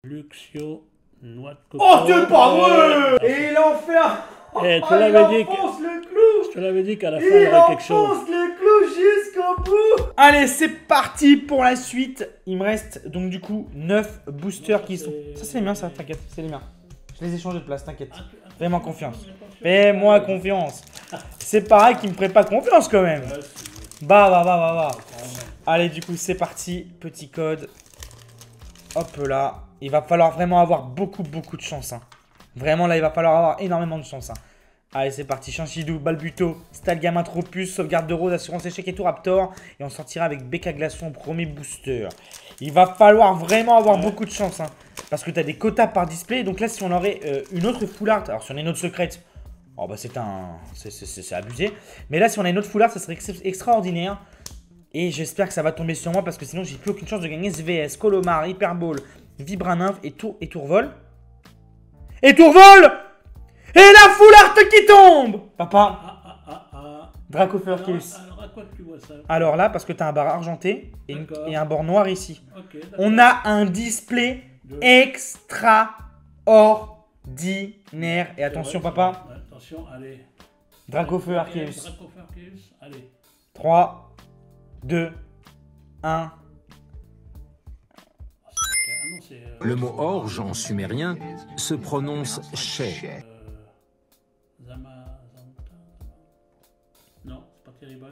Luxio, noix de coco. Oh, c'est pas vrai! Et il en fait un... Eh, il enfonce le clou! Je te l'avais dit qu'à la fin, il y Il aurait quelque chose. enfonce le clou jusqu'au bout! Allez, c'est parti pour la suite. Il me reste donc du coup 9 boosters qui sont... Ça, c'est les miens, ça, t'inquiète, c'est les miens. Je les ai changés de place, t'inquiète. Fais-moi confiance. Fais-moi confiance. C'est pareil qu'il me ferait pas confiance quand même. Bah. Allez, du coup, c'est parti. Petit code. Hop là. Il va falloir vraiment avoir beaucoup de chance. Hein. Vraiment, là, il va falloir avoir énormément de chance. Hein. Allez, c'est parti. Chanchidou, Balbuto, Stalgama, Tropus, sauvegarde de Rose, assurance échec et tout Raptor. Et on sortira avec Becca Glaçon, premier booster. Il va falloir vraiment avoir beaucoup de chance. Hein, parce que tu as des quotas par display. Donc là, si on aurait une autre full art, alors si on a une autre secrète, oh bah c'est abusé. Mais là, si on a une autre full art, ça serait extraordinaire. Et j'espère que ça va tomber sur moi parce que sinon, j'ai plus aucune chance de gagner SVS, Colomar, Hyperball, Vibraninf et Tourvol. Et Tourvol! Et la full art qui tombe! Papa. Dracofer Arceus. Alors, à quoi tu vois ça? Alors là, parce que tu as un bar argenté et un bord noir ici. Okay, on a un display extraordinaire. Et attention, papa. Ouais, attention, allez. Dracofer Arceus. Dracofer Arceus, allez. 3, 2, 1. Le mot orge en sumérien se prononce chez. Non, c'est pas terrible.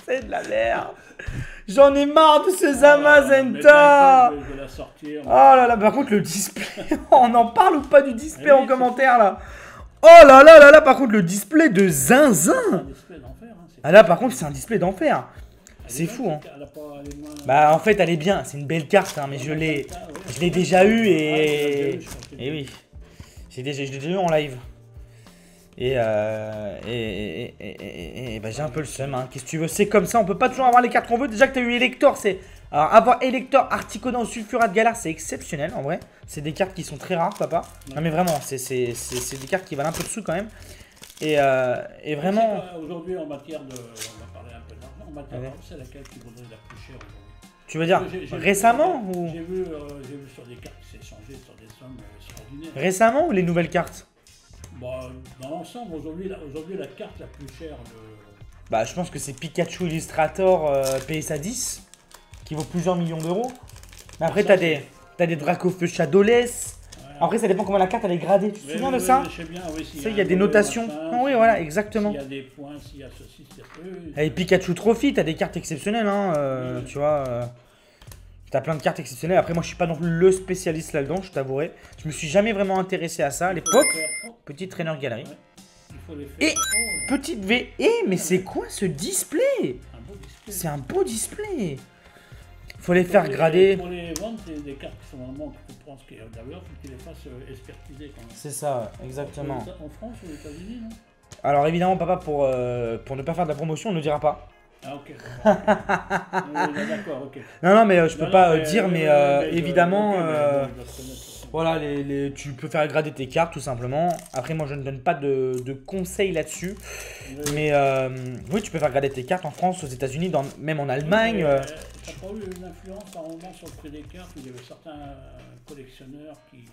C'est de la merde. J'en ai marre de ce Zamazenta. Oh là là, par contre le display, on en parle ou pas du display en commentaire là? Oh là là, par contre le display de zinzin. Ah là par contre c'est un display d'enfer. C'est fou hein. Bah en fait elle est bien, c'est une belle carte hein, mais je l'ai déjà eu et oui. Je l'ai déjà eu en live. Et bah, j'ai un peu le seum, hein. Qu'est-ce que tu veux? C'est comme ça, on peut pas toujours avoir les cartes qu'on veut. Déjà que tu as eu Elector, c'est... Alors avoir Elector, Articuno, Sulfurat, Galar, c'est exceptionnel en vrai. C'est des cartes qui sont très rares, papa. Non mais vraiment, c'est des cartes qui valent un peu de sous quand même. Et vraiment... Aujourd'hui en matière de... On va parler un peu d'argent. En matière d'argent, c'est laquelle qui vaudrait la plus chère aujourd'hui? Tu veux dire récemment ou... J'ai vu sur des cartes qui s'échangeaient sur des sommes extraordinaires. Récemment ou les nouvelles cartes? Bon, dans l'ensemble, aujourd'hui, la carte la plus chère Bah, je pense que c'est Pikachu Illustrator PSA 10, qui vaut plusieurs millions d'euros. Mais après, t'as des Dracofeu Shadowless. Ouais. Après, ça dépend comment la carte elle est gradée. Tu te souviens de ça? Je sais bien, oui. Il y a des notations. Oui, voilà, exactement. S'il y a des points, s'il y a ceci, s'il y a peu. Et Pikachu Trophy, t'as des cartes exceptionnelles, hein. Tu vois. T'as plein de cartes exceptionnelles. Après, moi, je suis pas non plus le spécialiste là-dedans, je t'avouerai. Je me suis jamais vraiment intéressé à ça à l'époque. Petite traîneur galerie. Ouais. Et petite V. Mais c'est quoi ce display? C'est un beau display. Faut les faire grader. Pour les vendre, c'est des cartes qui sont vraiment... Je pense que d'ailleurs, il faut qu'ils les fassent expertiser quand même. C'est ça, exactement. En France ou aux États-Unis, non? Alors évidemment, papa, pour ne pas faire de la promotion, on ne dira pas. Ah ok. D'accord, ok. Non, mais je peux pas dire, mais évidemment, voilà, tu peux faire grader tes cartes tout simplement. Après, moi, je ne donne pas de conseils là-dessus. Mais oui, tu peux faire grader tes cartes en France, aux États-Unis, même en Allemagne. T'as pas eu une influence à un moment sur le prix des cartes où il y avait certains collectionneurs qui...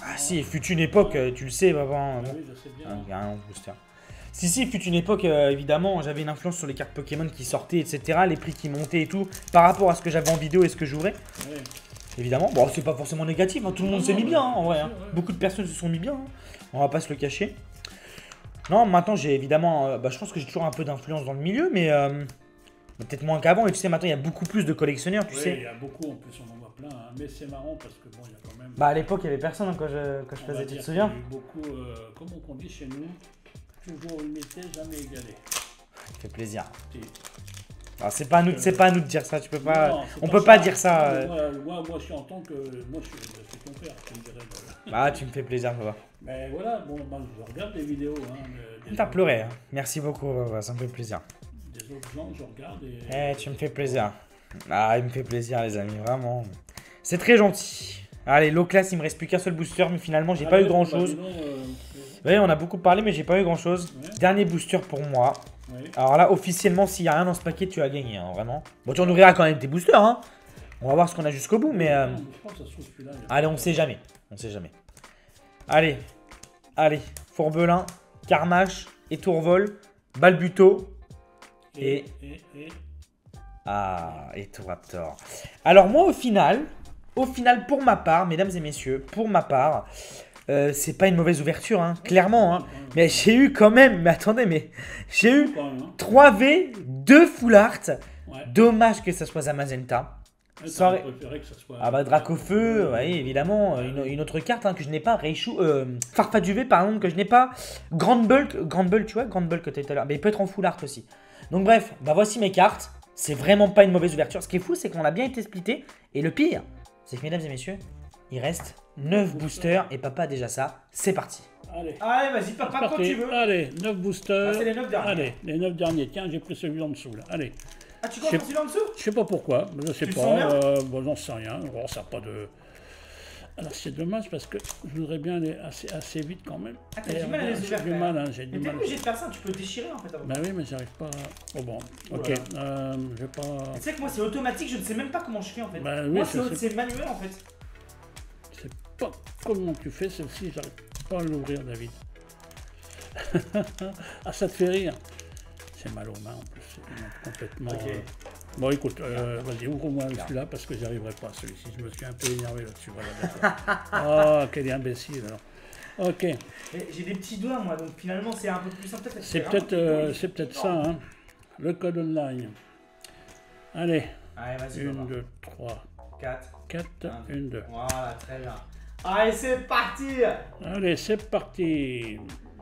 Ah si, fut une époque, tu le sais, papa. Oui, je sais bien. Un booster. Si, fut une époque, évidemment, j'avais une influence sur les cartes Pokémon qui sortaient, etc. Les prix qui montaient et tout, par rapport à ce que j'avais en vidéo et ce que j'ouvrais. Ouais. Évidemment, bon, c'est pas forcément négatif, hein. Tout le monde s'est mis bien, hein, en vrai. Hein. Ouais. Beaucoup de personnes se sont mis bien, hein. On va pas se le cacher. Non, maintenant, j'ai évidemment, je pense que j'ai toujours un peu d'influence dans le milieu, mais peut-être moins qu'avant. Et tu sais, maintenant, il y a beaucoup plus de collectionneurs, tu sais. Oui, il y a beaucoup, en plus, on en voit plein. Hein. Mais c'est marrant parce que, bon, il y a quand même... Bah, à l'époque, il y avait personne hein, quand je faisais, tu te souviens? Il y a eu beaucoup, comme on dit chez nous, toujours imité, jamais égalé. Ça fait plaisir. Si. Alors c'est pas à nous de dire ça, tu peux pas. Non, on peut pas dire ça. Moi je suis en tant que. Moi je suis ton père, tu me dirais. Bah tu me fais plaisir, papa. Mais voilà, bon, moi, je regarde des vidéos. Hein, T'as pleuré, hein. Merci beaucoup, papa, ça me fait plaisir. Des autres gens, je regarde et. Tu me fais plaisir. Ah, il me fait plaisir, les amis, vraiment. C'est très gentil. Allez, low class, il me reste plus qu'un seul booster, mais finalement j'ai pas eu grand chose. Oui, on a beaucoup parlé, mais j'ai pas eu grand chose. Ouais. Dernier booster pour moi. Oui. Alors là, officiellement, s'il n'y a rien dans ce paquet, tu as gagné, hein, vraiment. Bon, tu en ouvriras quand même tes boosters, hein. On va voir ce qu'on a jusqu'au bout, mais... Je pense que ça se trouve celui-là. Allez, on sait jamais. On sait jamais. Allez. Allez. Fourbelin, Carmache, Étourvol, Balbuto et... Ah, Etoraptor. Alors moi, au final, pour ma part, mesdames et messieurs, pour ma part, c'est pas une mauvaise ouverture, hein, clairement. Hein. Mais j'ai eu quand même... Mais attendez, mais... J'ai eu 3V, 2 Full Art. Ouais. Dommage que ça soit Zamazenta. J'aurais préféré que ça soit... Ah bah Dracofeu, oui évidemment, une autre carte hein, que je n'ai pas, Reichou, Farfaduvé pardon, que je n'ai pas, Grand Bulk tu vois, Grand Bulk que tu as tout à l'heure, mais il peut être en full art aussi. Donc bref, bah voici mes cartes, c'est vraiment pas une mauvaise ouverture, ce qui est fou c'est qu'on a bien été splitté, et le pire, c'est que mesdames et messieurs, il reste 9 boosters, et papa a déjà ça, c'est parti. Allez, vas-y papa, quand tu veux. Allez, 9 boosters. C'est les 9 derniers. Allez, les 9 derniers, tiens j'ai pris celui en dessous là, allez. Ah tu commences celui en dessous? Je sais pas pourquoi, je sais pas, bon j'en sais rien, bon, ça n'a pas de... Alors c'est dommage parce que je voudrais bien aller assez vite quand même. Ah t'as du mal à les ouvrir. J'ai du mal, hein, j'ai du mal. Mais t'es mal. obligé de faire ça, tu peux le déchirer en fait. Bah oui mais j'arrive pas... Oh bon, ok, je vais pas... Tu sais que moi c'est automatique, je ne sais même pas comment je fais en fait. Bah, oui, moi c'est manuel en fait. Je sais pas comment tu fais celle-ci, j'arrive pas à l'ouvrir David. Ah ça te fait rire. C'est mal aux mains en plus, c'est complètement... Okay. Bon écoute, vas-y ouvre-moi celui-là parce que j'y arriverai pas celui-ci, je me suis un peu énervé là-dessus, voilà d'accord. Oh quel imbécile alors. Ok. J'ai des petits doigts moi, donc finalement c'est un peu plus simple. C'est peut-être ça, hein. Le code online. Allez, vas-y, 1, 2, 3, 4, 1, 2. Voilà, très bien. Allez, c'est parti. Allez, c'est parti.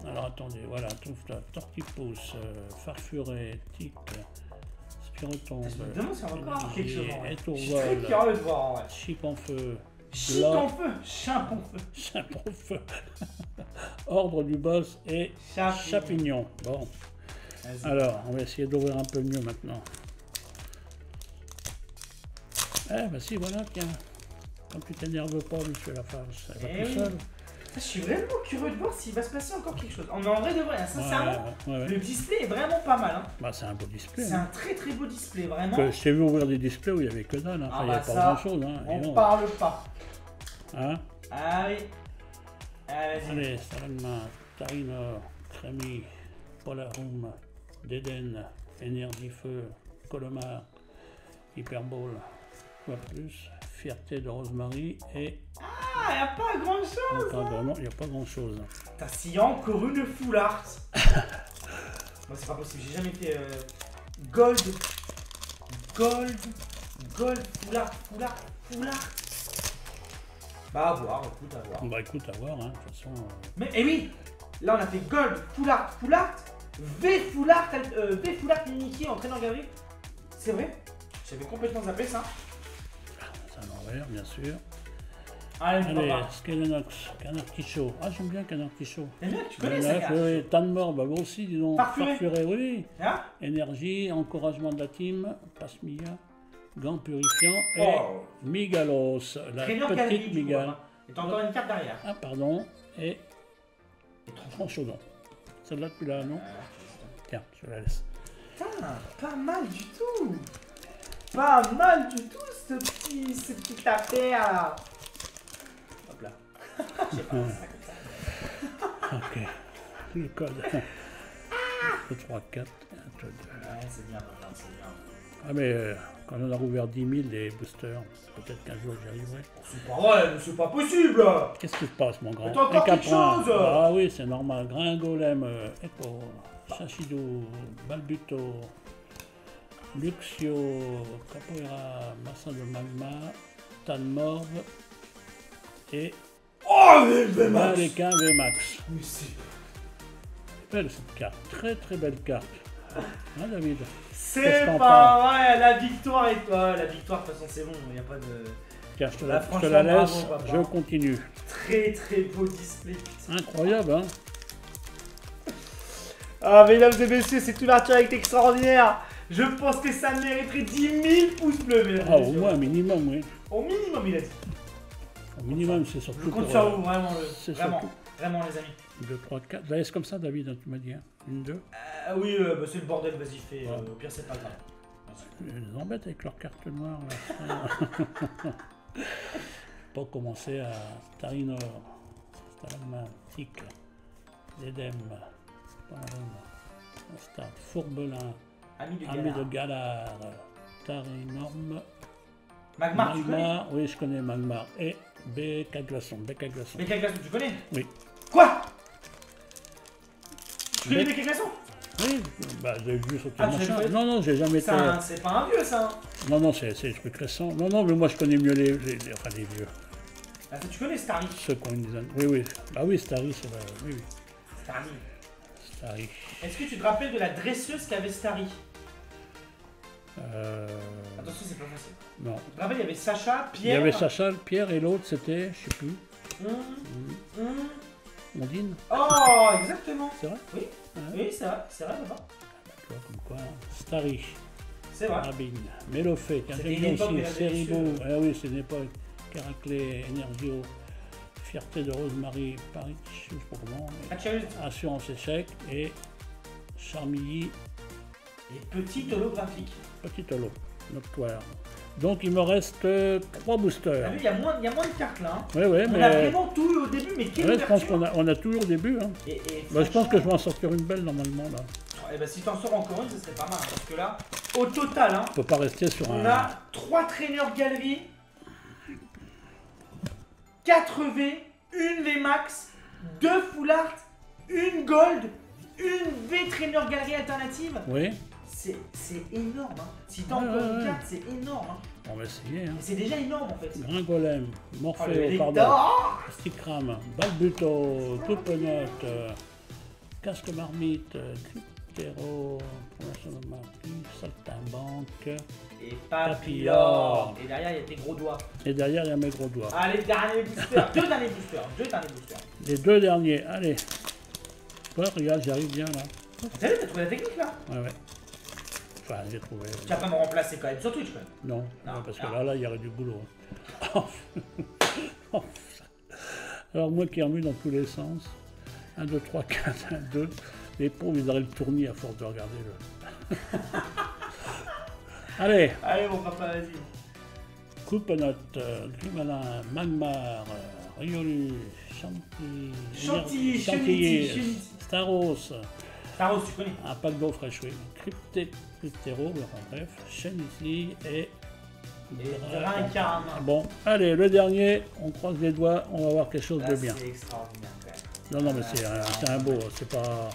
Alors attendez, voilà, trouve la Tortipousse, Farfuret, Tic, Spirotombe, Je me demande si on va encore quelque chose. Étourvol, je suis très curieux de voir en vrai. Chip en feu, Chip en feu, Chimp en feu, Chimp en feu, Ordre du boss et Chapignon. Bon, alors on va essayer d'ouvrir un peu mieux maintenant. Bah si, voilà, tiens. Quand tu t'énerves pas, monsieur Lafarge, ça va tout seul. Je suis vraiment curieux de voir s'il va se passer encore quelque chose. Mais en vrai de vrai, sincèrement, le display est vraiment pas mal. Hein. Bah c'est un beau display. C'est un très très beau display, vraiment. Je t'ai vu ouvrir des displays où il n'y avait que dalle, hein. Il n'y avait pas grand chose. Hein. On parle pas. Hein? Ah oui. Allez, Salama, Tarinor, Crémy, Polarum, Deden, Énergie Feu, Colomar, Hyperball, quoi plus, Fierté de Rosemary et... Ah, il n'y a pas grand chose. Non, il n'y a pas grand chose. T'as s'il y a encore une full art. Moi c'est pas possible, j'ai jamais fait gold, full art. Bah à voir, écoute, à voir. Bah écoute, à voir, hein, de toute façon... Mais, oui, là on a fait gold, full art, V full art Mickey en traînant galerie. C'est vrai? J'avais complètement zappé ça. C'est à l'envers, bien sûr. Allez, Skelenox, Canard Quichot. Ah, j'aime bien Canard Quichot. T'aimes bien? Tu connais ça? Oui, Tanmor, bah moi aussi, disons. Farfuret, oui. Hein? Énergie, encouragement de la team, Passe-Mia, Gant Purifiant et Migalos, la petite Migale. Et t'as encore une carte derrière. Ah, pardon. Et Tranchaudon. Celle-là, tu l'as, non? Tiens, je la laisse. Putain, pas mal du tout. Pas mal du tout, cette petite affaire. Hop là. Je sais pas, c'est ça comme ça. Ok. Le code. 2, 3, 4, 1, 2. Ouais, c'est bien, c'est bien. Ah, mais quand on a rouvert 10 000 des boosters, peut-être qu'un jour j'y arriverai. C'est pas vrai, mais c'est pas possible. Qu'est-ce qui se passe, mon grand? T'as encore quelque chose? Ah oui, c'est normal. Gringolem, Echo, Chachidou, Balbuto, Luxio, Capoeira, Massin de Magma, Tanmorb et Maléquin VMAX. Belle cette carte, très très belle carte. Hein, David? C'est pas vrai, la victoire est pas. La victoire, de toute façon, c'est bon, il n'y a pas de. Tiens, je te la laisse, bravo, je continue. Très très beau display. Incroyable, hein? Ah, mesdames et messieurs, cette ouverture est extraordinaire. Je pense que ça mériterait 10 000 pouces bleus. Ah, au moins, minimum, oui. Au minimum, il a dit. Au minimum, c'est surtout. Je compte sur vous, vraiment, c'est vraiment, les amis. 2, 3, 4. Je la laisse comme ça, David, hein, tu m'as dit. Hein. Une, deux. Oui, bah, c'est le bordel, vas-y, fais. Ouais. Au pire, c'est pas grave. Ils nous embêtent avec leur carte noire. Là. Pas commencer à Starinor, Stalagmatique, Zedem, Stade, Fourbelin, Ami de Ami Galar. de Galar, Tarinorme, Magmar, tu connais? Magmar, oui je connais Magmar, et Becca Glaçon, Becca Glaçon. Becca Glaçon, tu connais? Oui. Quoi? Tu connais Bec- Becca Glaçon? Oui, bah j'ai vu sauter Ah, le tu l'as machin. fait? Non, non, j'ai jamais été. C'est pas un vieux, ça. Non, non, c'est des trucs récents. Non, non, mais moi je connais mieux enfin, les vieux. Ah, tu connais Starry? Ceux qui ont une dizaine. Oui, oui. Ah oui, Starry, c'est vrai. Oui, oui. Starry. Starry. Est-ce que tu te rappelles de la dresseuse qu'avait Starry? Euh... Attention, c'est pas facile. Non. Tu te rappelles, il y avait Sacha, Il y Pierre. avait Sacha, Pierre et l'autre, c'était, je sais plus, Ondine, Oh, exactement. c'est vrai? Oui, Ouais. oui, c'est vrai, papa. Tu vois, comme quoi, Starry, C'est vrai. Carabine, Mélofée, tiens, C'était j'aime une bien époque aussi, de la Céribo, délicieuse. ah oui, c'est une époque, Caraclé, Energio, Fierté de Rosemary, Paris, je sais pas comment, Hatcheuse Assurance Échec et Charmilly, et petite holographique. Petit Holo, Noctoire. Donc il me reste 3 T'as boosters. vu, il y a moins de cartes là. Hein. Ouais, ouais, On a mais vraiment tout eu au début, mais quelle ouais, je pense ouverture. qu'on a toujours au début. Hein. Et Bah, je pense que je franchement, vais en sortir une belle normalement là. eh ben, si t'en sors encore une, ce serait pas mal. Hein, parce que là, au total, hein, On peut pas rester sur on un. a 3 traîneurs galeries, 4 V, une V max, 2 full art, une gold, une V traîneur galerie alternative. Oui, C'est énorme. Hein. Si t'as Ouais, encore ouais, une ouais. carte, c'est énorme. Hein. on va essayer. Hein. Et c'est déjà énorme en fait. Gringolem, Oh, le Morpheo, lecteur. pardon, Sticram, Balbuto, Coupenote, Casque Marmite, Cryptero, Promotion de Marquis, Saltimbanque. Et Papillon. Et derrière, il y a tes gros doigts. Et derrière, il y a mes gros doigts. Allez, dernier booster. Deux derniers boosters. Les 2 derniers, allez. Ouais, regarde, j'arrive bien là. T'as vu, t'as trouvé la technique là? Ouais, ouais. Enfin, j'ai trouvé. Tu vas pas me remplacer quand même sur Twitch quand même. Non, Non, non, parce que non. là, il y aurait du boulot. Alors, moi qui remue dans tous les sens. 1, 2, 3, 4, 1, 2. Les pauvres, ils auraient le tournis à force de regarder le. Allez, Allez, mon papa, vas-y. Coupenote, Grimalin, Magmar, Riolu, Chantilly, Chantilly, Staros, Taros, tu connais. un pack d'eau fraîche, oui. Cryptéro, enfin bref, Chenisi et. Et Drinkarm. Bon, allez, le dernier, on croise les doigts, on va voir quelque chose Là, de bien. c'est extraordinaire quand même. Non, non, mais c'est un beau, c'est pas.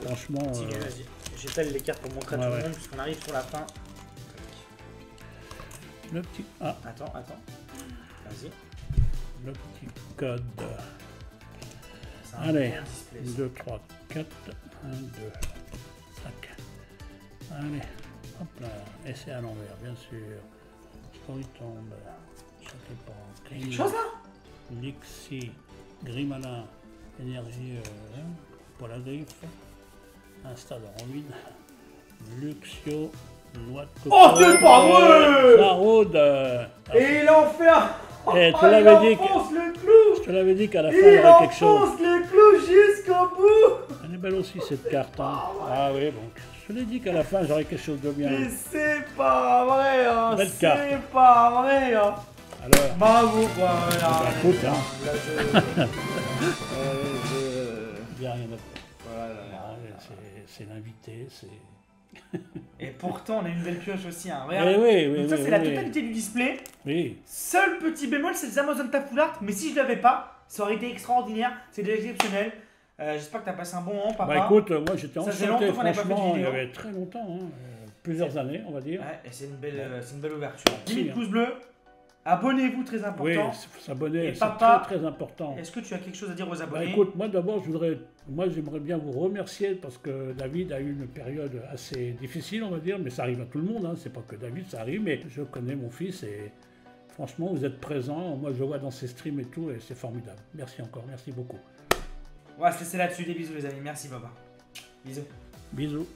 Franchement. Tigre, vas-y. J'étale les cartes pour montrer à Ouais, tout le ouais. monde, puisqu'on arrive sur la fin. Le petit. Ah, Attends. Vas-y. le petit code. C'est un Allez, bon display, ça. 2, 3, 4, 1, 2, 5. Allez, hop là, et c'est à l'envers, bien sûr. Quand il tombe, ça dépend. Quelque chose là? Lixi, Grimalin, énergie pour la griffe, un stade en ruine, Luxio, noix de coco. Oh, c'est pas vrai! Saraude, Et l'enfer! Eh, tu l'avais dit Il que- enfonce le clou! je te l'avais dit qu'à la fin il y Il aurait quelque chose. enfonce le clou jusqu'au bout! Elle est belle aussi cette carte. Hein. Ah oui, bon. Je te l'ai dit qu'à la fin j'aurais quelque chose de bien. Mais c'est pas vrai, hein! Belle carte. C'est pas vrai, hein! Alors, Bravo, quoi! bah, écoute, hein, Là, il n'y a rien à faire. Voilà. Ah, c'est l'invité, c'est. Et pourtant, on a une belle pioche aussi, hein. Eh Regarde. oui, oui, Donc ça, oui, c'est la oui. totalité du display. Oui, Seul petit bémol, c'est les Amazon Full Art, mais si je l'avais pas, ça aurait été extraordinaire. C'est déjà exceptionnel. J'espère que tu as passé un bon moment, papa. bah écoute, moi j'étais Ça faisait enchanté, longtemps qu'on n'avait pas fait de franchement, il y vidéo. avait très longtemps, hein, plusieurs années, on va dire. Ouais, et c'est une belle ouverture. 10 000 bien. pouces bleus. Abonnez-vous, très Oui, important. s'abonner, Et c'est papa, très important. Est-ce que tu as quelque chose à dire aux Bah abonnés? écoute, moi d'abord, j'aimerais bien vous remercier parce que David a eu une période assez difficile, on va dire, mais ça arrive à tout le monde, hein, c'est pas que David, ça arrive, mais je connais mon fils et franchement, vous êtes présent, moi je le vois dans ses streams et tout, et c'est formidable. Merci encore, merci beaucoup. On va se laisser là-dessus. Des bisous, les amis. Merci, papa. Bisous. Bisous.